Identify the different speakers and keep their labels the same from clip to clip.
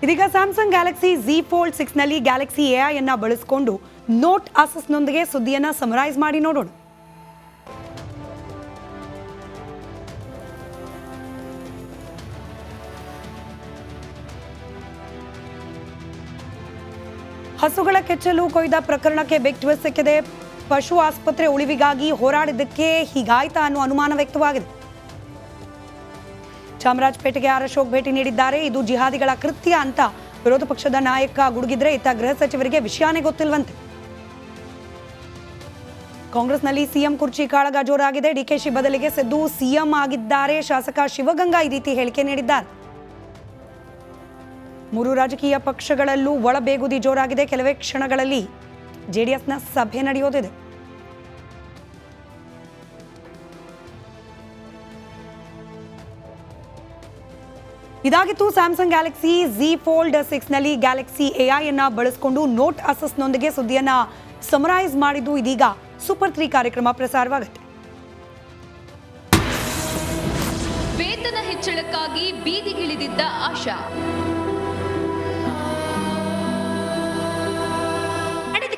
Speaker 1: ಇದೀಗ Samsung Galaxy Z Fold 6 ನಲ್ಲಿ Galaxy AI ಅನ್ನು ಬಳಸಿಕೊಂಡು ನೋಟ್ ಅಸಿಸ್ಟ್ನೊಂದಿಗೆ ಸುದ್ದಿಯನ್ನು ಸಮರೈಸ್ ಮಾಡಿ ನೋಡೋಣ. ಹಸುಗಳ ಕೆಚ್ಚಲು ಕೊಯ್ದ ಪ್ರಕರಣಕ್ಕೆ ಬಿಗ್ ಟ್ವಿಸ್ಟ್ ಸಿಕ್ಕಿದೆ. ಪಶು ಆಸ್ಪತ್ರೆ ಉಳಿವಿಗಾಗಿ ಹೋರಾಡಿದ್ದಕ್ಕೆ ಹೀಗಾಯ್ತಾ ಅನ್ನೋ ಅನುಮಾನ ವ್ಯಕ್ತವಾಗಿದೆ. ಚಾಮರಾಜಪೇಟೆಗೆ ಆರ್ ಅಶೋಕ್ ಭೇಟಿ ನೀಡಿದ್ದಾರೆ. ಇದು ಜಿಹಾದಿಗಳ ಕೃತ್ಯ ಅಂತ ವಿರೋಧ ಪಕ್ಷದ ನಾಯಕ ಗುಡುಗಿದ್ರೆ ಇತ್ತ ಗೃಹ ಸಚಿವರಿಗೆ ವಿಷಯನೇ ಗೊತ್ತಿಲ್ವಂತೆ. ಕಾಂಗ್ರೆಸ್ನಲ್ಲಿ ಸಿಎಂ ಕುರ್ಚಿ ಕಾಳಗ ಜೋರಾಗಿದೆ. ಡಿಕೆಶಿ ಬದಲಿಗೆ ಸಿದ್ದು ಸಿಎಂ ಆಗಿದ್ದಾರೆ. ಶಾಸಕ ಶಿವಗಂಗಾ ಈ ರೀತಿ ಹೇಳಿಕೆ ನೀಡಿದ್ದಾರೆ. ಮೂರು ರಾಜಕೀಯ ಪಕ್ಷಗಳಲ್ಲೂ ಒಳಬೇಗುದಿ ಜೋರಾಗಿದೆ. ಕೆಲವೇ ಕ್ಷಣಗಳಲ್ಲಿ ಜೆಡಿಎಸ್ನ ಸಭೆ ನಡೆಯೋದಿದೆ. ಇದಾಗಿತ್ತು ಸ್ಯಾಮ್ಸಂಗ್ ಗ್ಯಾಲಕ್ಸಿ Z Fold 6 ನಲ್ಲಿ ಗ್ಯಾಲಕ್ಸಿ AI ಅನ್ನ ಬಳಸಿಕೊಂಡು ನೋಟ್ ಅಸಿಸ್ಟ್ನೊಂದಿಗೆ ಸುದ್ದಿಯನ್ನ ಸಮರೈಸ್ ಮಾಡಿದ್ದು. ಇದೀಗ ಸೂಪರ್ 3 ಕಾರ್ಯಕ್ರಮ ಪ್ರಸಾರವಾಗುತ್ತೆ.
Speaker 2: ವೇತನ ಹೆಚ್ಚಳಕ್ಕಾಗಿ ಬೀದಿಗಿಳಿದಿದ್ದ ಆಶಾ.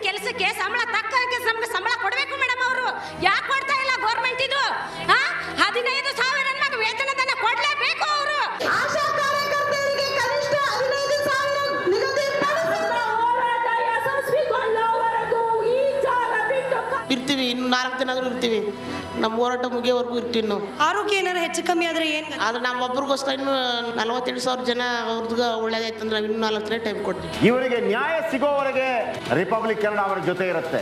Speaker 3: ಕೆಲಸಕ್ಕೆ ಸಂಬಳ ತಕ್ಕ ಸಂಬಳ ಕೊಡಬೇಕು ಮೇಡಮ್. ಅವರು ಯಾಕೆ ಕೊಡ್ತಾ ಇಲ್ಲ ಗೌರ್ಮೆಂಟ್? ಇದು 15,000 ನಮಗೆ ವೇತನದನ್ನ ಕೊಡಲೇಬೇಕು. ಅವರು ಆಶಾ ಕಾರ್ಯಕರ್ತರಿಗೆ ಕನಿಷ್ಠ 15,000 ನಿಗದಿಪಡಿಸಿದ ಹೋರಾಟ ಯಶಸ್ವಿಗೊಳ್ಳುವವರೆಗೂ ಈ ಜಾಲ ಬಿಟ್ಟು
Speaker 4: ಇರ್ತೀವಿ. ಇನ್ನು 4 ದಿನ ಆದ್ರೂ ಇರ್ತೀವಿ. ನಮ್ಮ ಹೋರಾಟ ಮುಗಿಯೋವರೆಗೂ ಇರ್ತೀವಿ ನಾವು.
Speaker 3: ಆರೋಗ್ಯ ಏನಾರು ಹೆಚ್ಚು ಕಮ್ಮಿ ಆದ್ರೆ ಏನು?
Speaker 4: ಆದ್ರೆ ನಮ್ಮೊಬ್ಬರಿಗೋಸ್ಕರ ಇನ್ನು 48,000 ಜನ ಅವ್ರದ್ದು ಒಳ್ಳೇದಾಯ್ತಂದ್ರೆ ನಾವು ಇನ್ನೂ 4 ದಿನ ಟೈಮ್ ಕೊಡ್ತೀವಿ.
Speaker 5: ಇವರಿಗೆ ನ್ಯಾಯ ಸಿಗೋವರೆಗೆ ರಿಪಬ್ಲಿಕ್ ಕನ್ನಡ ಅವರ ಜೊತೆ ಇರುತ್ತೆ.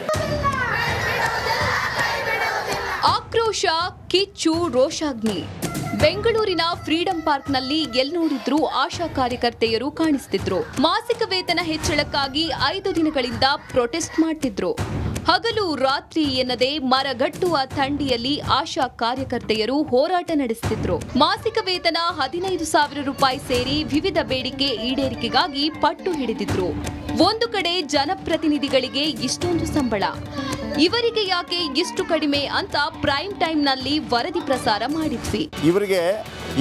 Speaker 2: ಆಕ್ರೋಶ, ಕಿಚ್ಚು, ರೋಷಾಗ್ನಿ. ಬೆಂಗಳೂರಿನ ಫ್ರೀಡಂ ಪಾರ್ಕ್ನಲ್ಲಿ ಎಲ್ಲಿ ನೋಡಿದ್ರೂ ಆಶಾ ಕಾರ್ಯಕರ್ತೆಯರು ಕಾಣಿಸ್ತಿದ್ರು. ಮಾಸಿಕ ವೇತನ ಹೆಚ್ಚಳಕ್ಕಾಗಿ 5 ದಿನಗಳಿಂದ ಪ್ರೊಟೆಸ್ಟ್ ಮಾಡ್ತಿದ್ರು. ಹಗಲು ರಾತ್ರಿ ಎನ್ನದೆ ಮರಗಟ್ಟುವ ಥಂಡಿಯಲ್ಲಿ ಆಶಾ ಕಾರ್ಯಕರ್ತೆಯರು ಹೋರಾಟ ನಡೆಸುತ್ತಿದ್ರು. ಮಾಸಿಕ ವೇತನ 15,000 ರೂಪಾಯಿ ಸೇರಿ ವಿವಿಧ ಬೇಡಿಕೆ ಈಡೇರಿಕೆಗಾಗಿ ಪಟ್ಟು ಹಿಡಿದಿದ್ರು. ಒಂದು ಕಡೆ ಜನಪ್ರತಿನಿಧಿಗಳಿಗೆ ಇಷ್ಟೊಂದು ಸಂಬಳ, ಇವರಿಗೆ ಯಾಕೆ ಇಷ್ಟು ಕಡಿಮೆ ಅಂತ ಪ್ರೈಮ್ ಟೈಮ್ ನಲ್ಲಿ ವರದಿ ಪ್ರಸಾರ ಮಾಡಿದ್ವಿ.
Speaker 5: ಇವರಿಗೆ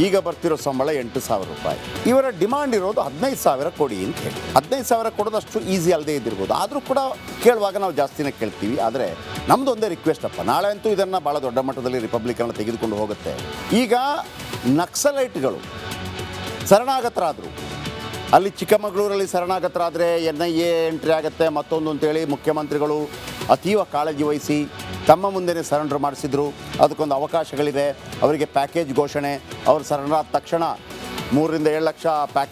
Speaker 5: ಈಗ ಬರ್ತಿರೋ ಸಂಬಳ 8,000 ರೂಪಾಯಿ. ಇವರ ಡಿಮಾಂಡ್ ಇರೋದು 15,000 ಕೊಡಿ ಅಂತ ಹೇಳಿ. 15,000 ಕೊಡೋದಷ್ಟು ಈಸಿ ಅಲ್ಲದೆ ಇದ್ದಿರ್ಬೋದು. ಆದರೂ ಕೂಡ ಕೇಳುವಾಗ ನಾವು ಜಾಸ್ತಿನೇ ಕೇಳ್ತೀವಿ. ಆದರೆ ನಮ್ದು ಒಂದೇ ರಿಕ್ವೆಸ್ಟ್ ಅಪ್ಪ, ನಾಳೆ ಅಂತೂ ಇದನ್ನು ಭಾಳ ದೊಡ್ಡ ಮಟ್ಟದಲ್ಲಿ ರಿಪಬ್ಲಿಕ್ ಕನ್ನಡ ತೆಗೆದುಕೊಂಡು ಹೋಗುತ್ತೆ. ಈಗ ನಕ್ಸಲೈಟ್ಗಳು ಶರಣಾಗತರಾದರು. ಅಲ್ಲಿ ಚಿಕ್ಕಮಗಳೂರಲ್ಲಿ ಶರಣಾಗತರಾದರೆ NIA ಎಂಟ್ರಿ ಆಗುತ್ತೆ ಮತ್ತೊಂದು ಅಂತೇಳಿ ಮುಖ್ಯಮಂತ್ರಿಗಳು ಅತೀವ ಕಾಳಜಿ ವಹಿಸಿ ತಮ್ಮ ಮುಂದೆನೇ ಸರೆಂಡರ್ ಮಾಡಿಸಿದ್ರು. ಅದಕ್ಕೊಂದು ಅವಕಾಶಗಳಿದೆ. ಅವರಿಗೆ ಪ್ಯಾಕೇಜ್ ಘೋಷಣೆ. ಅವರು ಶರಣರಾದ ತಕ್ಷಣ 3 ರಿಂದ 7 ಲಕ್ಷ ಪ್ಯಾಕೇಜ್